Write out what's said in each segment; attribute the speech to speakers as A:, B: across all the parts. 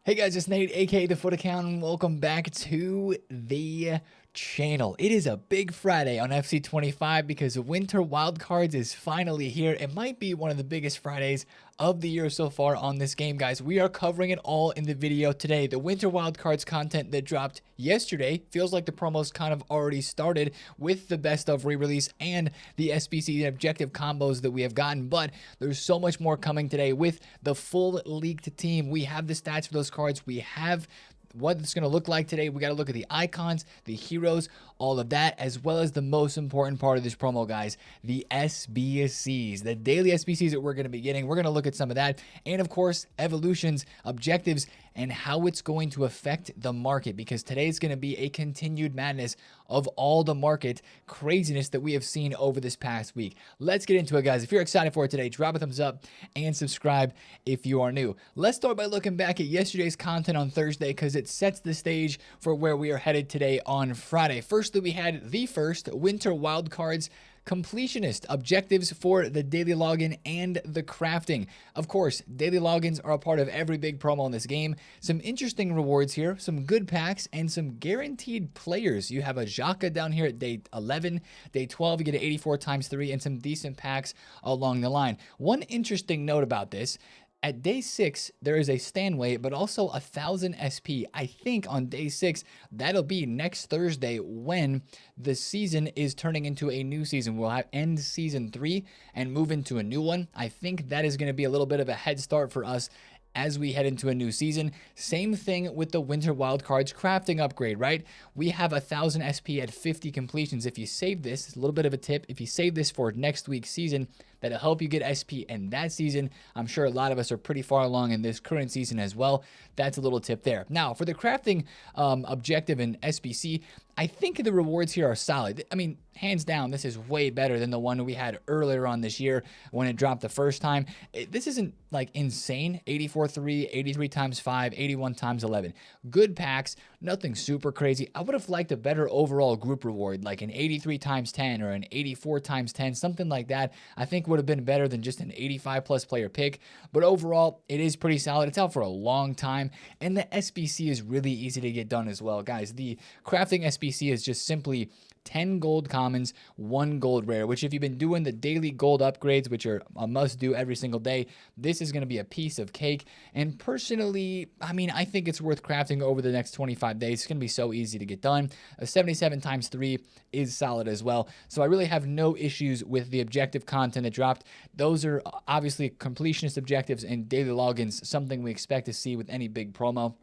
A: Hey guys, it's Nate, aka TheFutAccountant. Welcome back to the channel. It is a big Friday on FC25 because Winter Wildcards is finally here. It might be one of the biggest Fridays of the year so far on this game, guys. We are covering it all in the video today. The Winter Wildcards content that dropped yesterday feels like the promos kind of already started with the best of re-release and the SBC and objective combos that we have gotten, but there's so much more coming today with the full leaked team. We have the stats for those cards. We have what it's going to look like today. We got to look at the icons, the heroes, all of that, as well as the most important part of this promo, guys, the SBCs, the daily SBCs that we're going to be getting. We're going to look at some of that, and of course, evolutions, objectives, and how it's going to affect the market, because today is going to be a continued madness of all the market craziness that we have seen over this past week. Let's get into it, guys. If you're excited for it today, drop a thumbs up and subscribe if you are new. Let's start by looking back at yesterday's content on Thursday, because it sets the stage for where we are headed today on Friday. Firstly, we had the first Winter Wildcards completionist objectives for the daily login and the crafting. Of course, daily logins are a part of every big promo in this game. Some interesting rewards here, some good packs, and some guaranteed players. You have a Xhaka down here at day 11, day 12, you get an 84 times 3, and some decent packs along the line. One interesting note about this: at day 6, there is a Stanway, but also 1,000 SP. I think on day 6, that'll be next Thursday when the season is turning into a new season. We'll have end season 3 and move into a new one. I think that is going to be a little bit of a head start for us as we head into a new season. Same thing with the Winter Wildcards crafting upgrade, right? We have 1,000 SP at 50 completions. If you save this, it's a little bit of a tip. If you save this for next week's season, that'll help you get SP in that season. I'm sure a lot of us are pretty far along in this current season as well. That's a little tip there. Now, for the crafting objective in SBC, I think the rewards here are solid. I mean, hands down, this is way better than the one we had earlier on this year when it dropped the first time. This isn't like insane. 84-3, 83 times 5, 81 times 11. Good packs, nothing super crazy. I would have liked a better overall group reward, like an 83 times 10 or an 84 times 10, something like that. I think would have been better than just an 85 plus player pick, but overall it is pretty solid. It's out for a long time, and the SBC is really easy to get done as well, guys. The crafting SBC is just simply 10 gold commons, 1 gold rare, which if you've been doing the daily gold upgrades, which are a must do every single day, this is going to be a piece of cake. And personally, I mean, I think it's worth crafting over the next 25 days. It's going to be so easy to get done. A 77 times 3 is solid as well. So I really have no issues with the objective content that dropped. Those are obviously completionist objectives and daily logins, something we expect to see with any big promo.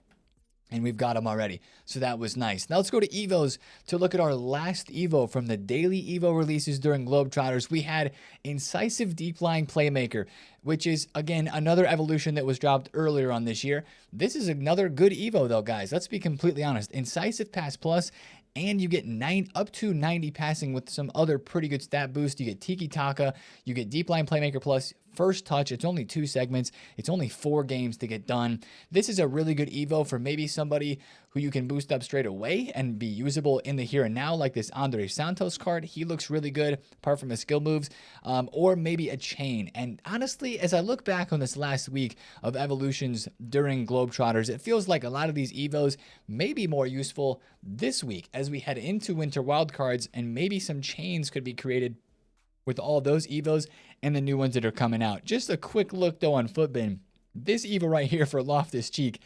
A: And we've got them already, so that was nice. Now let's go to Evos to look at our last Evo from the daily Evo releases during Globetrotters. We had Incisive Deep Lying Playmaker, which is, again, another evolution that was dropped earlier on this year. This is another good Evo, though, guys. Let's be completely honest. Incisive Pass Plus, and you get up to 90 passing with some other pretty good stat boost. You get Tiki Taka, you get Deep Line Playmaker Plus, First Touch. It's only 2 segments. It's only 4 games to get done. This is a really good Evo for maybe somebody who you can boost up straight away and be usable in the here and now, like this Andre Santos card. He looks really good, apart from his skill moves, or maybe a chain. And honestly, as I look back on this last week of evolutions during Globetrotters, it feels like a lot of these Evos may be more useful this week as we head into Winter Wildcards, and maybe some chains could be created with all those Evos and the new ones that are coming out. Just a quick look though on Footbin. This Evo right here for Loftus Cheek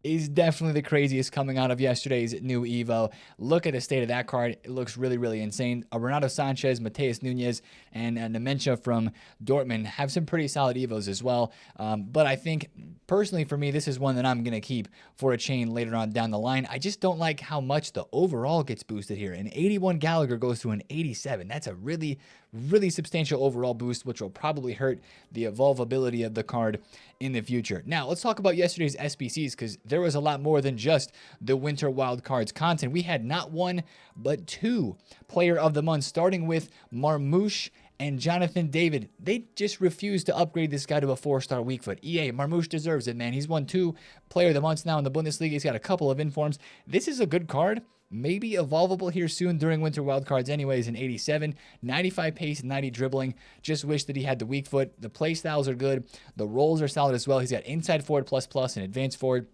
A: is definitely the craziest coming out of yesterday's new Evo. Look at the state of that card. It looks really, really insane. Renato Sanchez, Mateus Nunez, and Nementia from Dortmund have some pretty solid Evos as well. But I think, personally for me, this is one that I'm going to keep for a chain later on down the line. I just don't like how much the overall gets boosted here. An 81 Gallagher goes to an 87. That's a really, really substantial overall boost, which will probably hurt the evolvability of the card in the future. Now, let's talk about yesterday's SBCs, because there was a lot more than just the Winter Wildcards content. We had not 1, but 2 Player of the Month, starting with Marmouche and Jonathan David. They just refused to upgrade this guy to a 4-star weak foot. EA, Marmouche deserves it, man. He's won 2 Player of the Months now in the Bundesliga. He's got a couple of informs. This is a good card. Maybe evolvable here soon during Winter Wildcards anyways. In 87, 95 pace, 90 dribbling. Just wish that he had the weak foot. The play styles are good. The rolls are solid as well. He's got inside forward plus and advanced forward.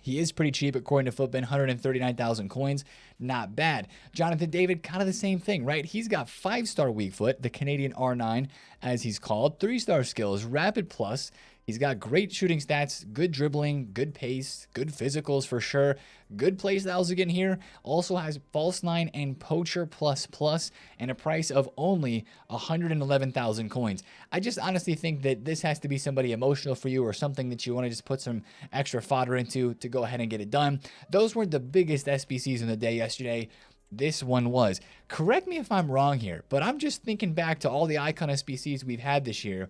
A: He is pretty cheap according to Footbin, 139,000 coins. Not bad. Jonathan David, kind of the same thing, right? He's got 5-star weak foot, the Canadian R9, as he's called. 3-star skills, rapid plus. He's got great shooting stats, good dribbling, good pace, good physicals for sure. Good play styles again here. Also has false 9 and poacher plus plus, and a price of only 111,000 coins. I just honestly think that this has to be somebody emotional for you, or something that you want to just put some extra fodder into to go ahead and get it done. Those weren't the biggest SBCs in the day yesterday. This one was. Correct me if I'm wrong here, but I'm just thinking back to all the icon SBCs we've had this year.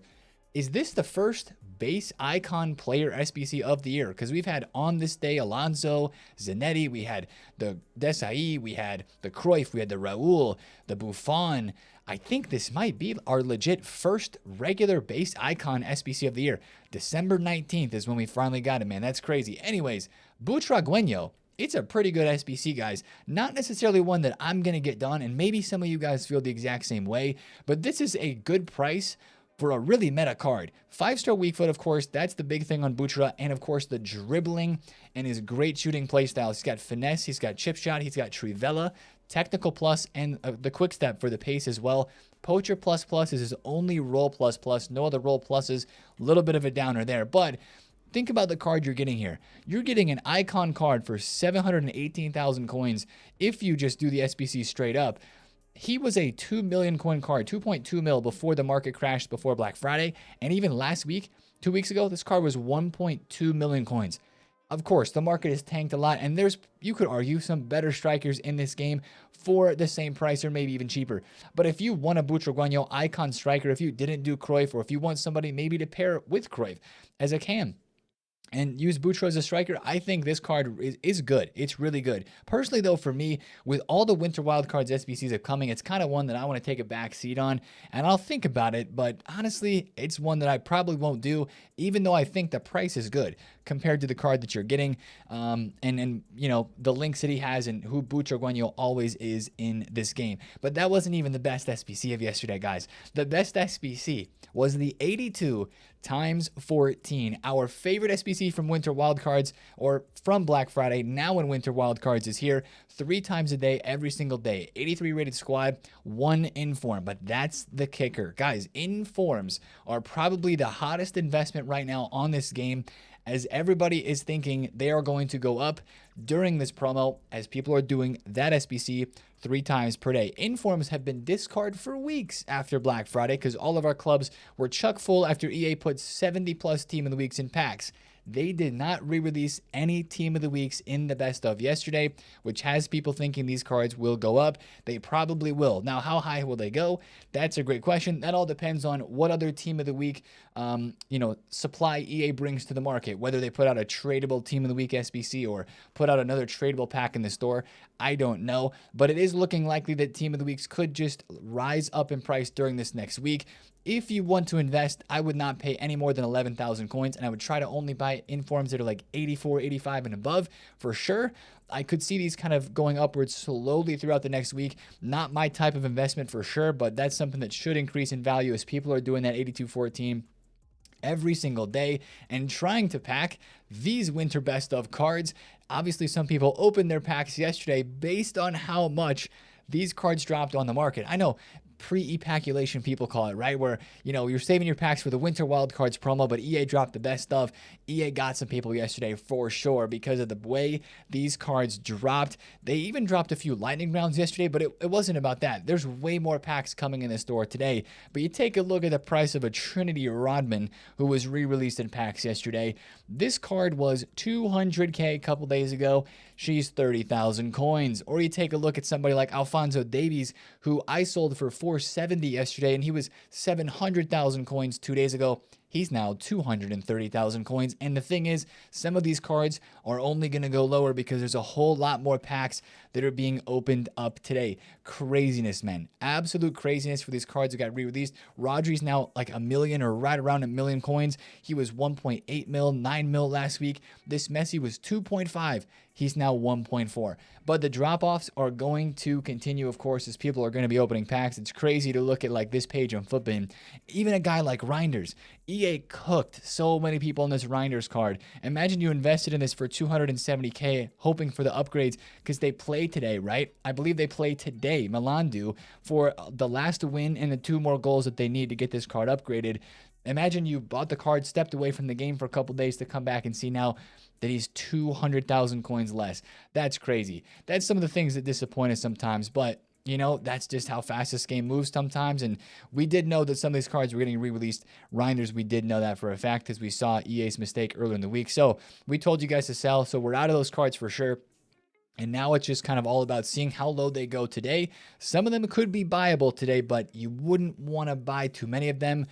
A: Is this the first base icon player SBC of the year? Because we've had on this day Alonso, Zanetti, we had the Desai, we had the Cruyff, we had the Raul, the Buffon. I think this might be our legit first regular base icon SBC of the year. December 19th is when we finally got it, man. That's crazy. Anyways, Butragueño. It's a pretty good SBC, guys. Not necessarily one that I'm going to get done, and maybe some of you guys feel the exact same way, but this is a good price for a really meta card. 5-star weak foot, of course, that's the big thing on Butra, and of course the dribbling and his great shooting playstyle. He's got finesse, he's got chip shot, he's got Trivela, technical plus, and the quick step for the pace as well. Poacher plus plus is his only roll plus plus, no other roll pluses. A little bit of a downer there, but think about the card you're getting here. You're getting an icon card for 718,000 coins if you just do the SBC straight up. He was a 2 million coin card, 2.2 mil before the market crashed before Black Friday. And even last week, 2 weeks ago, this card was 1.2 million coins. Of course, the market has tanked a lot, and there's, you could argue, some better strikers in this game for the same price or maybe even cheaper. But if you want a Butragueño icon striker, if you didn't do Cruyff, or if you want somebody maybe to pair with Cruyff as a cam, and use Butra as a striker, I think this card is good. It's really good. Personally, though, for me, with all the Winter Wildcards SBCs are coming, it's kind of one that I want to take a back seat on, and I'll think about it, but honestly, it's one that I probably won't do, even though I think the price is good compared to the card that you're getting, and you know, the links that he has and who Butragueño always is in this game. But that wasn't even the best SBC of yesterday, guys. The best SBC was the 82 times 14. Our favorite SBC from Winter Wildcards, or from Black Friday, now in Winter Wildcards, is here 3 times a day, every single day. 83 rated squad, 1 inform. But that's the kicker. Guys, informs are probably the hottest investment right now on this game, as everybody is thinking they are going to go up during this promo, as people are doing that SBC 3 times per day. Informs have been discarded for weeks after Black Friday because all of our clubs were chuck full after EA put 70 plus team of the weeks in packs. They did not re-release any team of the weeks in the best of yesterday, which has people thinking these cards will go up. They probably will. Now, how high will they go? That's a great question. That all depends on what other team of the week, supply EA brings to the market, whether they put out a tradable team of the week SBC or put out another tradable pack in the store. I don't know, but it is looking likely that team of the weeks could just rise up in price during this next week. If you want to invest, I would not pay any more than 11,000 coins, and I would try to only buy informs that are like 84, 85 and above for sure. I could see these kind of going upwards slowly throughout the next week. Not my type of investment for sure, but that's something that should increase in value as people are doing that 82-14 every single day and trying to pack these winter best of cards. Obviously, some people opened their packs yesterday based on how much these cards dropped on the market. I know pre-epaculation people call it, right? Where, you know, you're saving your packs for the Winter Wildcards promo, but EA dropped the best stuff. EA got some people yesterday for sure because of the way these cards dropped. They even dropped a few lightning rounds yesterday, but it wasn't about that. There's way more packs coming in the store today. But you take a look at the price of a Trinity Rodman, who was re-released in packs yesterday. This card was 200K a couple days ago. She's 30,000 coins. Or you take a look at somebody like Alphonso Davies, who I sold for 470 yesterday, and he was 700,000 coins 2 days ago. He's now 230,000 coins. And the thing is, some of these cards are only going to go lower because there's a whole lot more packs that are being opened up today. Craziness, man. Absolute craziness for these cards that got re-released. Rodri's now like 1 million or right around 1 million coins. He was 1.8 mil, 9 mil last week. This Messi was 2.5. He's now 1.4. But the drop-offs are going to continue, of course, as people are going to be opening packs. It's crazy to look at like this page on Footbin. Even a guy like Reinders, EA cooked so many people in this Reinders card. Imagine you invested in this for 270K, hoping for the upgrades because they play today, right? I believe they play today, Milan do, for the last win and the 2 more goals that they need to get this card upgraded. Imagine you bought the card, stepped away from the game for a couple days to come back and see now that he's 200,000 coins less. That's crazy. That's some of the things that disappoint us sometimes, but you know, that's just how fast this game moves sometimes. And we did know that some of these cards were getting re-released. Reinders, we did know that for a fact because we saw EA's mistake earlier in the week. So we told you guys to sell. So we're out of those cards for sure. And now it's just kind of all about seeing how low they go today. Some of them could be buyable today, but you wouldn't want to buy too many of them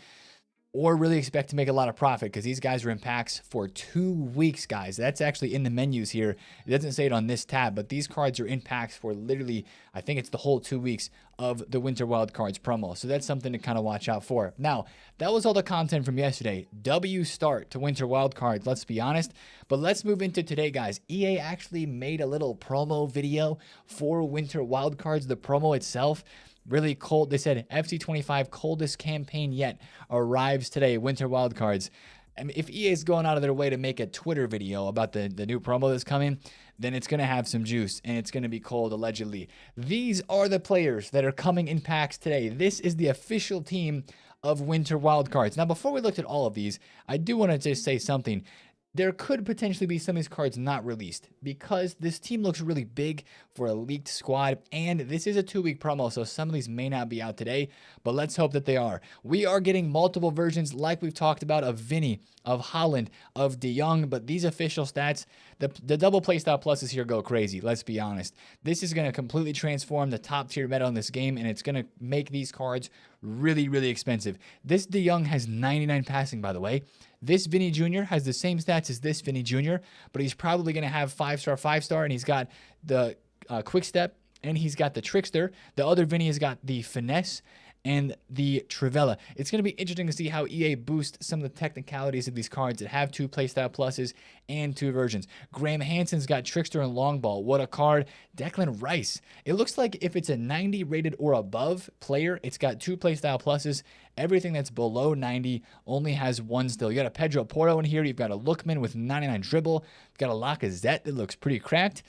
A: or really expect to make a lot of profit because these guys are in packs for 2 weeks, guys. That's actually in the menus here. It doesn't say it on this tab, but these cards are in packs for literally, I think it's the whole 2 weeks of the Winter Wildcards promo. So that's something to kind of watch out for. Now, that was all the content from yesterday. W start to Winter Wildcards, let's be honest. But let's move into today, guys. EA actually made a little promo video for Winter Wildcards, the promo itself. Really cold. They said FC25 coldest campaign yet arrives today, Winter Wildcards. I mean, if EA is going out of their way to make a Twitter video about the new promo that's coming, then it's going to have some juice and it's going to be cold, allegedly. These are the players that are coming in packs today. This is the official team of Winter Wildcards. Now, before we looked at all of these, I do want to just say something. There could potentially be some of these cards not released because this team looks really big for a leaked squad, and this is a 2-week promo, so some of these may not be out today, but let's hope that they are. We are getting multiple versions, like we've talked about, of Vinny, of Holland, of De Jong, but these official stats, the double playstyle pluses here go crazy, let's be honest. This is going to completely transform the top tier meta in this game, and it's going to make these cards really, really expensive. This De Jong has 99 passing, by the way. This Vinny Jr. has the same stats as this Vinny Jr., but he's probably going to have 5-star, 5-star, and he's got the quick step, and he's got the trickster. The other Vinny has got the finesse and the Trivella. It's going to be interesting to see how EA boosts some of the technicalities of these cards that have 2 playstyle pluses and 2 versions. Graham Hansen's got Trickster and Long Ball. What a card. Declan Rice. It looks like if it's a 90 rated or above player, it's got 2 playstyle pluses. Everything that's below 90 only has 1 still. You got a Pedro Porro in here. You've got a Lookman with 99 dribble. You've got a Lacazette that looks pretty cracked.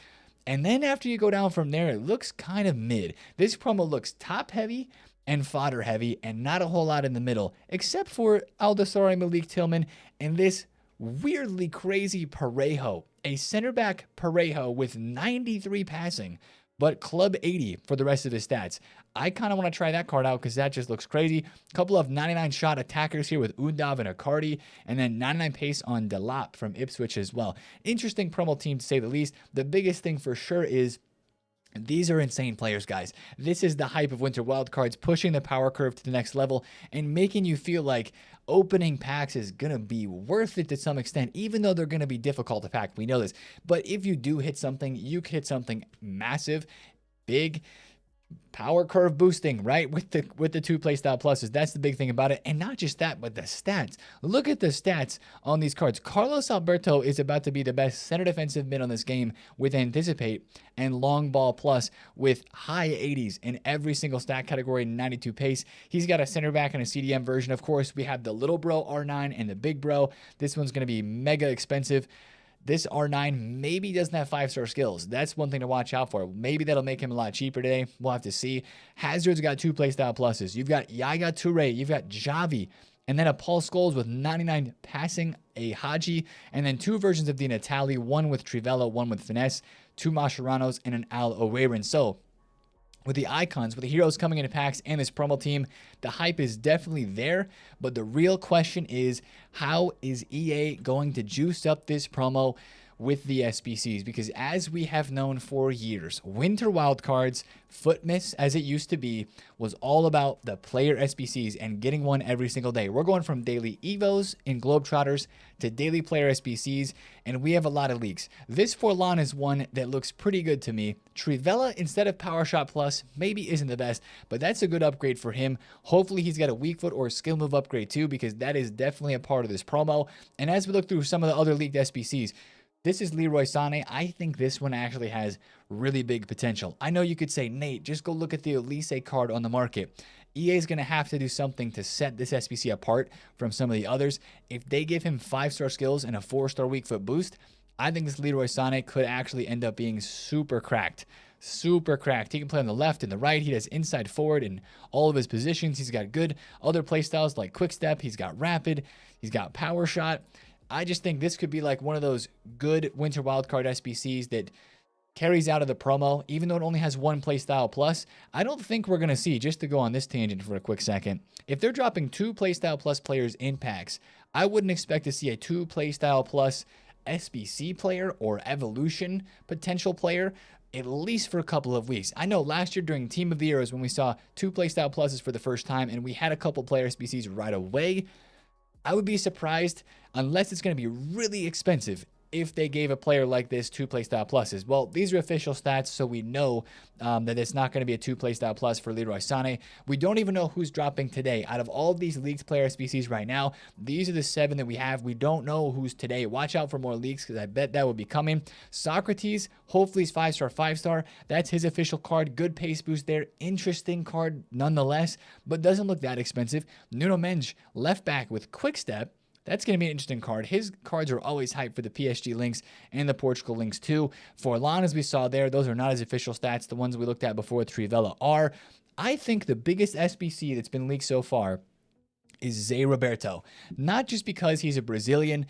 A: And then after you go down from there, it looks kind of mid. This promo looks top heavy and fodder heavy, and not a whole lot in the middle, except for Aldasari, Malik Tillman, and this weirdly crazy Parejo, a center back Parejo with 93 passing, but club 80 for the rest of his stats. I kind of want to try that card out because that just looks crazy. A couple of 99 shot attackers here with Undav and Icardi, and then 99 pace on Delap from Ipswich as well. Interesting promo team to say the least. The biggest thing for sure is these are insane players, guys. This is the hype of Winter Wildcards, pushing the power curve to the next level and making you feel like opening packs is going to be worth it to some extent, even though they're going to be difficult to pack. We know this. But if you do hit something, you could hit something massive, big, power curve boosting, right? With the 2 playstyle pluses. That's the big thing about it. And not just that, but the stats. Look at the stats on these cards. Carlos Alberto is about to be the best center defensive mid on this game with Anticipate and Long Ball Plus with high 80s in every single stat category, 92 pace. He's got a center back and a CDM version. Of course, we have the little bro R9 and the big bro. This one's going to be mega expensive. This R9 maybe doesn't have 5-star skills. That's one thing to watch out for. Maybe that'll make him a lot cheaper today. We'll have to see. Hazard's got 2 playstyle pluses. You've got Yaya Toure. You've got Javi. And then a Paul Scholes with 99 passing, a Haji, and then 2 versions of the Natali, one with Trivella, one with Finesse, 2 Masheranos, and an Al Oweiran. So with the icons, with the heroes coming into packs and this promo team, the hype is definitely there. But the real question is, how is EA going to juice up this promo with the SBCs? Because as we have known for years, Winter Wildcards, Footmiss as it used to be, was all about the player SBCs and getting one every single day. We're going from daily Evos in Globetrotters to daily player SBCs, and we have a lot of leaks. This Forlan is one that looks pretty good to me. Trivella, instead of Power Shot Plus, maybe isn't the best, but that's a good upgrade for him. Hopefully he's got a weak foot or a skill move upgrade too, because that is definitely a part of this promo. And as we look through some of the other leaked SBCs, this is Leroy Sané. I think this one actually has really big potential. I know you could say, Nate, just go look at the Elise card on the market. EA is going to have to do something to set this SBC apart from some of the others. If they give him 5-star skills and a 4-star weak foot boost, I think this Leroy Sané could actually end up being super cracked. Super cracked. He can play on the left and the right. He does inside forward in all of his positions. He's got good other playstyles like quick step. He's got rapid. He's got power shot. I just think this could be like one of those good winter wildcard SBCs that carries out of the promo, even though it only has one playstyle plus. I don't think we're going to see, just to go on this tangent for a quick second, if they're dropping 2 playstyle plus players in packs, I wouldn't expect to see a 2 playstyle plus SBC player or evolution potential player at least for a couple of weeks. I know last year during Team of the Year is when we saw 2 playstyle pluses for the first time, and we had a couple player SBCs right away. I would be surprised, unless it's going to be really expensive, if they gave a player like this 2 playstyle pluses. Well, these are official stats, so we know that it's not going to be a 2 playstyle plus for Leroy Sané. We don't even know who's dropping today. Out of all of these leaked player SBCs right now, these are the 7 that we have. We don't know who's today. Watch out for more leaks, because I bet that will be coming. Socrates, hopefully he's 5-star, 5-star. That's his official card. Good pace boost there. Interesting card nonetheless, but doesn't look that expensive. Nuno Mendes, left back with quick step. That's going to be an interesting card. His cards are always hyped for the PSG links and the Portugal links too. Forlan, as we saw there, those are not his official stats. The ones we looked at before with Trivela are. I think the biggest SBC that's been leaked so far is Zé Roberto. Not just because he's a Brazilian,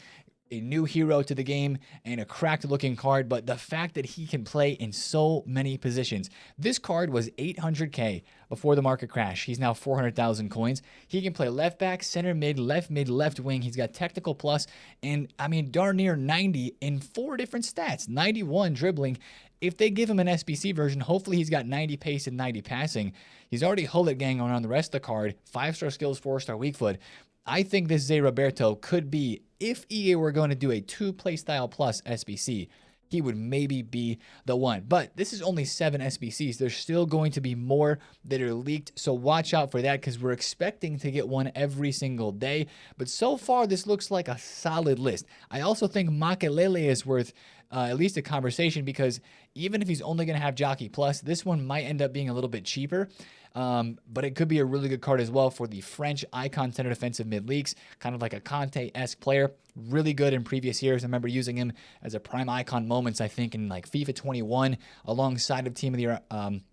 A: a new hero to the game, and a cracked looking card, but the fact that he can play in so many positions. This card was 800k before the market crash. He's now 400,000 coins. He can play left back, center mid, left wing. He's got technical plus, and I mean darn near 90 in 4 different stats. 91 dribbling. If they give him an SBC version, hopefully he's got 90 pace and 90 passing. He's already Hullet gang on the rest of the card. 5-star skills, 4-star weak foot. I think this Zé Roberto could be, if EA were going to do a 2 playstyle plus SBC, he would maybe be the one. But this is only 7 SBCs. There's still going to be more that are leaked, so watch out for that, because we're expecting to get one every single day. But so far, this looks like a solid list. I also think Makelele is worth at least a conversation, because even if he's only going to have Jockey Plus, this one might end up being a little bit cheaper. But it could be a really good card as well for the French icon center defensive mid leagues, kind of like a Conte-esque player. Really good in previous years. I remember using him as a prime icon moments, I think, in like FIFA 21 alongside of Team of the Year.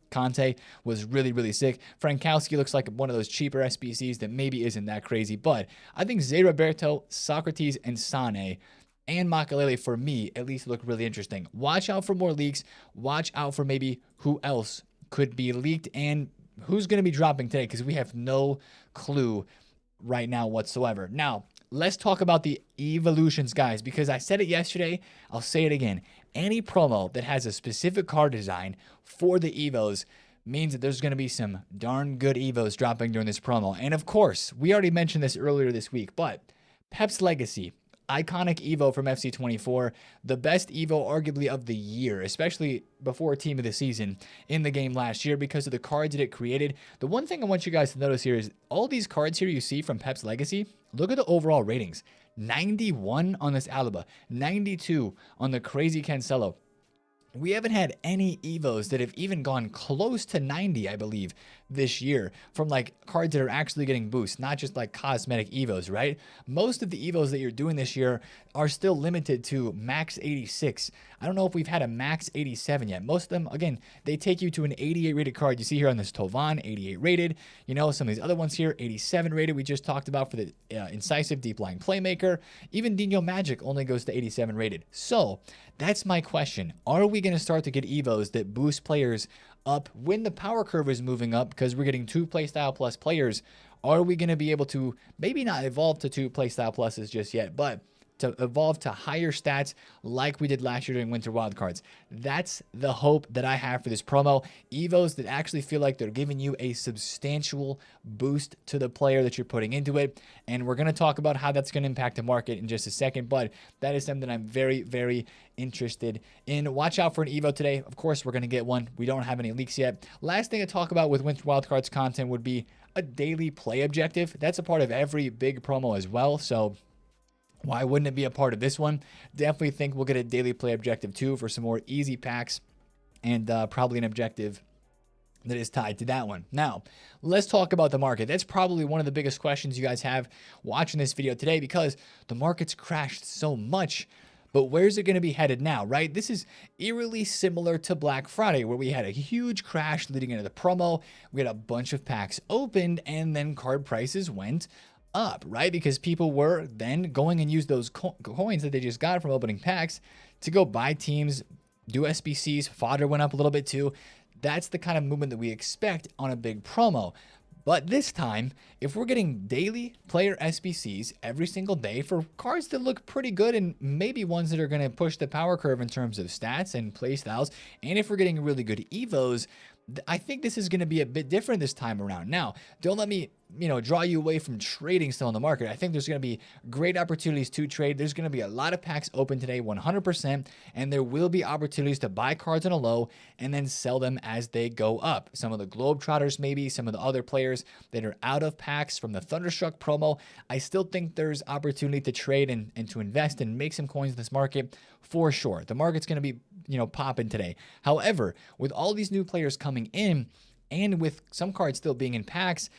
A: Conte was really, really sick. Frankowski looks like one of those cheaper SBCs that maybe isn't that crazy, but I think Zé Roberto, Socrates, and Sané and Makelele, for me, at least look really interesting. Watch out for more leaks. Watch out for maybe who else could be leaked and who's going to be dropping today, because we have no clue right now whatsoever. Now, let's talk about the evolutions, guys, because I said it yesterday. I'll say it again. Any promo that has a specific card design for the Evos means that there's going to be some darn good Evos dropping during this promo. And of course, we already mentioned this earlier this week, but Pep's Legacy, iconic Evo from FC24, the best Evo arguably of the year, especially before team of the season in the game last year because of the cards that it created. The one thing I want you guys to notice here is all these cards here you see from Pep's Legacy, look at the overall ratings. 91 on this Alaba, 92 on the crazy Cancelo. We haven't had any Evos that have even gone close to 90, I believe, this year from like cards that are actually getting boosts, not just like cosmetic Evos, right? Most of the Evos that you're doing this year are still limited to max 86. I don't know if we've had a max 87 yet. Most of them, again, they take you to an 88 rated card. You see here on this Tovan, 88 rated. You know, some of these other ones here, 87 rated. We just talked about for the incisive deep line playmaker. Even Dino Magic only goes to 87 rated. So that's my question. Are we going to start to get Evos that boost players up when the power curve is moving up because we're getting 2 playstyle plus players? Are we going to be able to maybe not evolve to 2 playstyle pluses just yet, but to evolve to higher stats like we did last year during Winter Wildcards? That's the hope that I have for this promo. Evos that actually feel like they're giving you a substantial boost to the player that you're putting into it. And we're going to talk about how that's going to impact the market in just a second, but that is something I'm very, very interested in. Watch out for an Evo today. Of course, we're going to get one. We don't have any leaks yet. Last thing to talk about with Winter Wildcards content would be a daily play objective. That's a part of every big promo as well, so why wouldn't it be a part of this one? Definitely think we'll get a daily play objective too for some more easy packs and probably an objective that is tied to that one. Now, let's talk about the market. That's probably one of the biggest questions you guys have watching this video today, because the market's crashed so much. But where's it going to be headed now, right? This is eerily similar to Black Friday, where we had a huge crash leading into the promo. We had a bunch of packs opened, and then card prices went up, right? Because people were then going and use those coins that they just got from opening packs to go buy teams, do SBCs. Fodder went up a little bit too. That's the kind of movement that we expect on a big promo. But this time, if we're getting daily player SBCs every single day for cards that look pretty good and maybe ones that are going to push the power curve in terms of stats and play styles, and if we're getting really good Evos, I think this is going to be a bit different this time around. Now, don't let me, draw you away from trading still in the market. I think there's going to be great opportunities to trade. There's going to be a lot of packs open today, 100%, and there will be opportunities to buy cards on a low and then sell them as they go up. Some of the Globetrotters, maybe some of the other players that are out of packs from the Thunderstruck promo, I still think there's opportunity to trade and to invest and make some coins in this market for sure. The market's going to be, popping today. However, with all these new players coming in and with some cards still being in packs,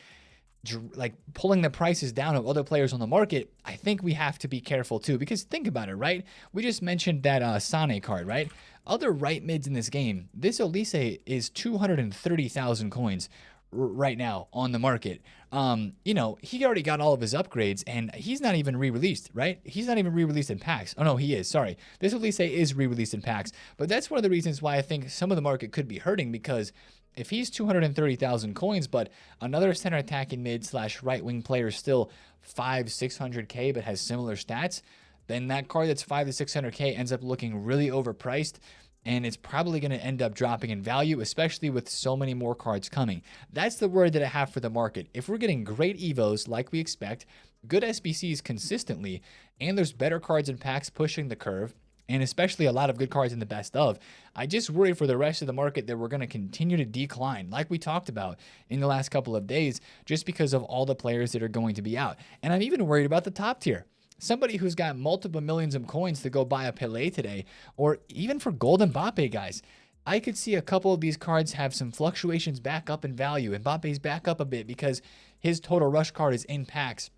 A: like pulling the prices down of other players on the market, I think we have to be careful too, because think about it, right? We just mentioned that Sane card, right? Other right mids in this game, this Elise is 230,000 coins right now on the market. He already got all of his upgrades and he's not even re-released, right? He's not even re-released in packs. Oh no, he is. Sorry. This Elise is re-released in packs, but that's one of the reasons why I think some of the market could be hurting, because if he's 230,000 coins, but another center attacking mid / right wing player is still 500-600K but has similar stats, then that card that's 500-600K ends up looking really overpriced. And it's probably going to end up dropping in value, especially with so many more cards coming. That's the word that I have for the market. If we're getting great Evos like we expect, good SBCs consistently, and there's better cards and packs pushing the curve, and especially a lot of good cards in the best of, I just worry for the rest of the market that we're going to continue to decline, like we talked about in the last couple of days, just because of all the players that are going to be out. And I'm even worried about the top tier. Somebody who's got multiple millions of coins to go buy a Pelé today, or even for Gold Mbappe, guys. I could see a couple of these cards have some fluctuations back up in value. Mbappe's back up a bit because his total rush card is in packs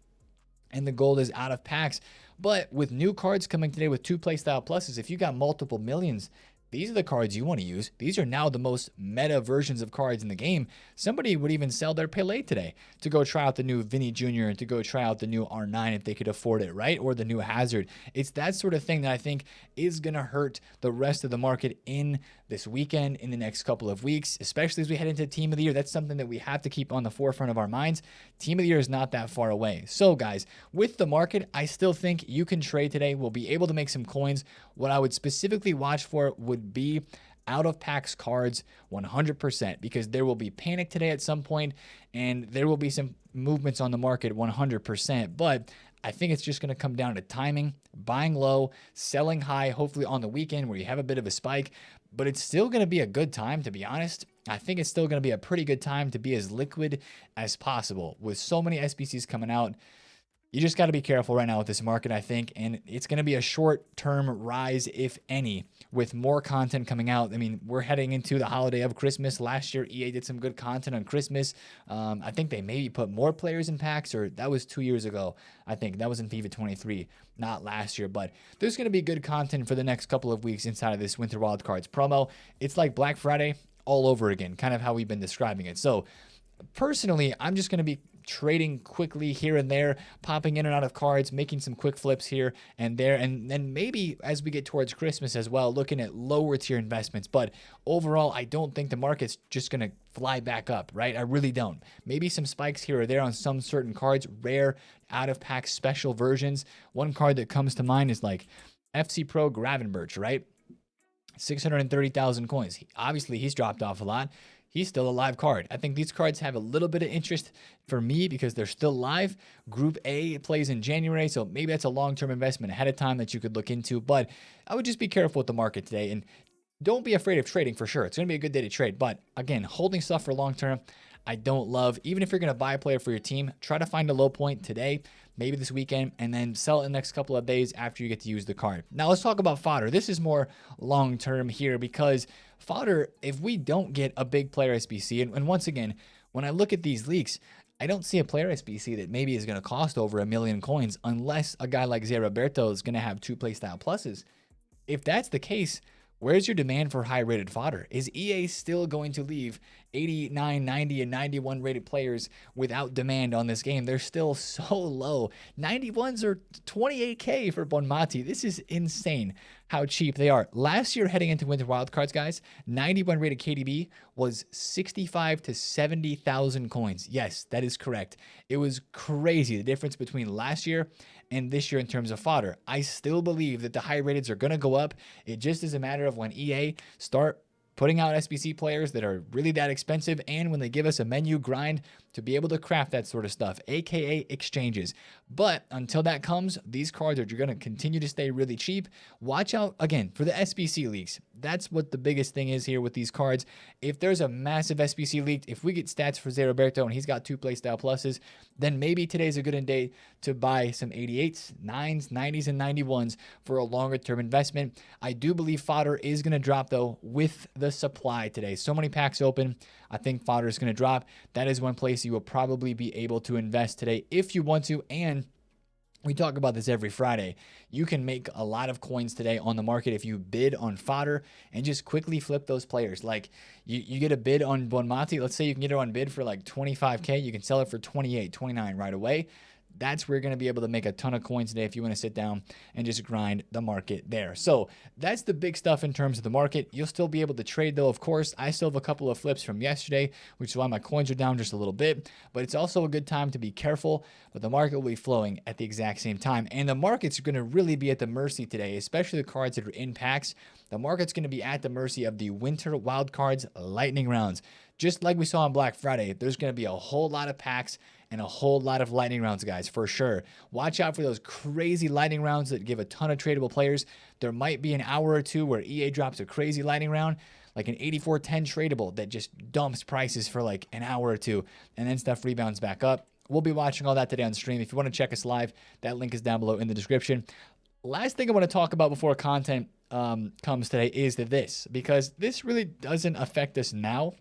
A: and the gold is out of packs. But with new cards coming today with 2 playstyle pluses, if you got multiple millions, these are the cards you want to use. These are now the most meta versions of cards in the game. Somebody would even sell their Pelé today to go try out the new Vinny Jr. and to go try out the new R9 if they could afford it, right? Or the new Hazard. It's that sort of thing that I think is going to hurt the rest of the market in this weekend, in the next couple of weeks, especially as we head into Team of the Year. That's something that we have to keep on the forefront of our minds. Team of the Year is not that far away. So guys, with the market, I still think you can trade today. We'll be able to make some coins. What I would specifically watch for would be out of packs cards 100%, because there will be panic today at some point and there will be some movements on the market 100%. But I think it's just going to come down to timing, buying low, selling high, hopefully on the weekend where you have a bit of a spike. But it's still going to be a good time, to be honest. I think it's still going to be a pretty good time to be as liquid as possible. With so many SBCs coming out, you just got to be careful right now with this market, I think, and it's going to be a short-term rise, if any, with more content coming out. I mean, we're heading into the holiday of Christmas. Last year, EA did some good content on Christmas. I think they maybe put more players in packs, or that was 2 years ago. I think that was in FIFA 23, not last year. But there's going to be good content for the next couple of weeks inside of this Winter Wildcards promo. It's like Black Friday all over again, kind of how we've been describing it. So personally, I'm just going to be trading quickly here and there, popping in and out of cards, making some quick flips here and there, and then maybe as we get towards Christmas as well, looking at lower tier investments. But overall, I don't think the market's just going to fly back up, right? I really don't. Maybe some spikes here or there on some certain cards, rare out of pack special versions. One card that comes to mind is like FC Pro Gravenberch, right? 630,000 coins. Obviously, he's dropped off a lot. He's still a live card. I think these cards have a little bit of interest for me because they're still live. Group A plays in January, so maybe that's a long-term investment ahead of time that you could look into. But I would just be careful with the market today, and don't be afraid of trading for sure. It's going to be a good day to trade. But again, holding stuff for long-term, I don't love. Even if you're going to buy a player for your team, try to find a low point today. maybe this weekend, and then sell it in the next couple of days after you get to use the card. Now let's talk about Fodder. This is more long-term here because Fodder, if we don't get a big player SBC, and once again, when I look at these leaks, I don't see a player SBC that maybe is going to cost over 1 million coins unless a guy like Zé Roberto is going to have 2 playstyle pluses. If that's the case, where's your demand for high-rated fodder? Is EA still going to leave 89, 90, and 91 rated players without demand on this game? They're still so low. 91s are 28k for Bonmati. This is insane how cheap they are. Last year, heading into Winter Wildcards, guys, 91 rated KDB was 65 to 70,000 coins. Yes, that is correct. It was crazy, the difference between last year and this year in terms of fodder. I still believe that the high rateds are going to go up. It just is a matter of when EA start putting out SBC players that are really that expensive, and when they give us a menu grind to be able to craft that sort of stuff, aka exchanges. But until that comes, these cards are going to continue to stay really cheap. Watch out, again, for the SBC leaks. That's what the biggest thing is here with these cards. If there's a massive SBC leaked, if we get stats for Zé Roberto and he's got 2 playstyle pluses, then maybe today's a good day to buy some 88s, 9s, 90s, and 91s for a longer term investment. I do believe fodder is going to drop, though, with the supply today. So many packs open. I think fodder is going to drop. That is one place you will probably be able to invest today if you want to. And we talk about this every Friday. You can make a lot of coins today on the market if you bid on fodder and just quickly flip those players. Like you get a bid on Bonmati. Let's say you can get it on bid for like 25k. You can sell it for 28, 29 right away. That's where you're going to be able to make a ton of coins today if you want to sit down and just grind the market there. So that's the big stuff in terms of the market. You'll still be able to trade, though, of course. I still have a couple of flips from yesterday, which is why my coins are down just a little bit. But it's also a good time to be careful. But the market will be flowing at the exact same time. And the market's going to really be at the mercy today, especially the cards that are in packs. The market's going to be at the mercy of the Winter Wildcards Lightning Rounds. Just like we saw on Black Friday, there's going to be a whole lot of packs and a whole lot of lightning rounds, guys, for sure. Watch out for those crazy lightning rounds that give a ton of tradable players. There might be an hour or two where EA drops a crazy lightning round, like an 8410 tradable that just dumps prices for like an hour or two, and then stuff rebounds back up. We'll be watching all that today on stream. If you want to check us live, that link is down below in the description. Last thing I want to talk about before content comes today is this, because this really doesn't affect us now,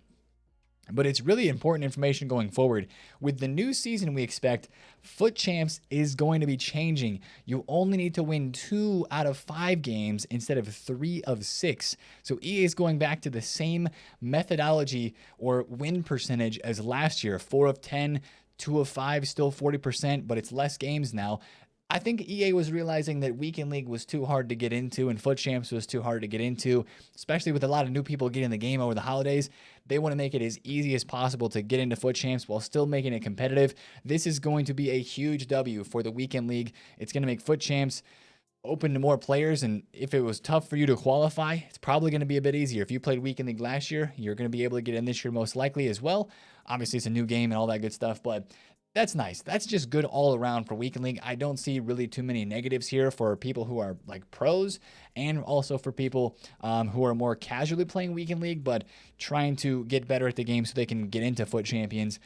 A: but it's really important information going forward. With the new season we expect, FUT Champs is going to be changing. You only need to win 2 out of 5 games instead of 3 of 6. So EA is going back to the same methodology or win percentage as last year. 4 of 10, 2 of 5, still 40%, but it's less games now. I think EA was realizing that Weekend League was too hard to get into and FUT Champs was too hard to get into, especially with a lot of new people getting the game over the holidays. They want to make it as easy as possible to get into FUT Champs while still making it competitive. This is going to be a huge W for the Weekend League. It's going to make FUT Champs open to more players, and if it was tough for you to qualify, it's probably going to be a bit easier. If you played Weekend League last year, you're going to be able to get in this year most likely as well. Obviously, it's a new game and all that good stuff, but that's nice. That's just good all around for Weekend League. I don't see really too many negatives here for people who are like pros, and also for people who are more casually playing Weekend League but trying to get better at the game so they can get into FUT Champions.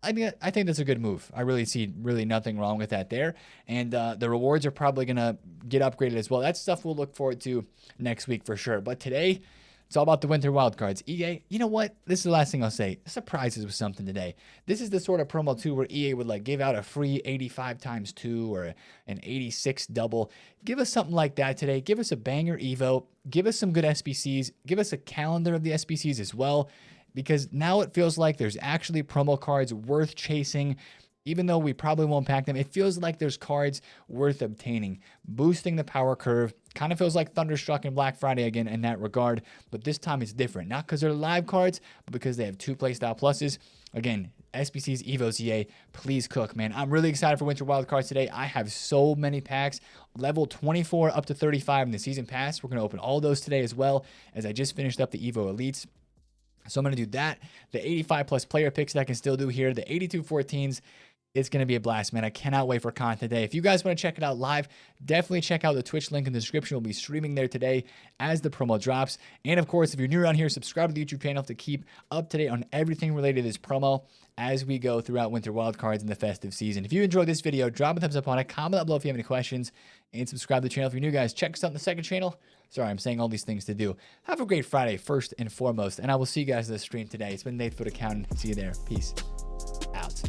A: I think that's a good move. I really see nothing wrong with that there. And the rewards are probably going to get upgraded as well. That's stuff we'll look forward to next week for sure. But today, it's all about the Winter Wildcards. EA, you know what? This is the last thing I'll say. Surprises with something today. This is the sort of promo too where EA would like give out a free 85 times 2 or an 86 double. Give us something like that today. Give us a banger Evo. Give us some good SBCs. Give us a calendar of the SBCs as well, because now it feels like there's actually promo cards worth chasing. Even though we probably won't pack them, it feels like there's cards worth obtaining. Boosting the power curve. Kind of feels like Thunderstruck and Black Friday again in that regard, but this time it's different. Not because they're live cards, but because they have 2 playstyle pluses. Again, SBCs, Evos, EA, please cook, man. I'm really excited for Winter Wildcards today. I have so many packs. Level 24 up to 35 in the Season Pass. We're going to open all those today as well, as I just finished up the Evo Elites. So I'm going to do that. The 85 plus player picks that I can still do here. The 82 14s. It's going to be a blast, man. I cannot wait for content today. If you guys want to check it out live, definitely check out the Twitch link in the description. We'll be streaming there today as the promo drops. And of course, if you're new around here, subscribe to the YouTube channel to keep up to date on everything related to this promo as we go throughout Winter Wildcards and the festive season. If you enjoyed this video, drop a thumbs up on it, comment down below if you have any questions, and subscribe to the channel if you're new, guys. Check us out in the second channel. Sorry, I'm saying all these things to do. Have a great Friday, first and foremost, and I will see you guys in the stream today. It's been TheFutAccountant. See you there. Peace out.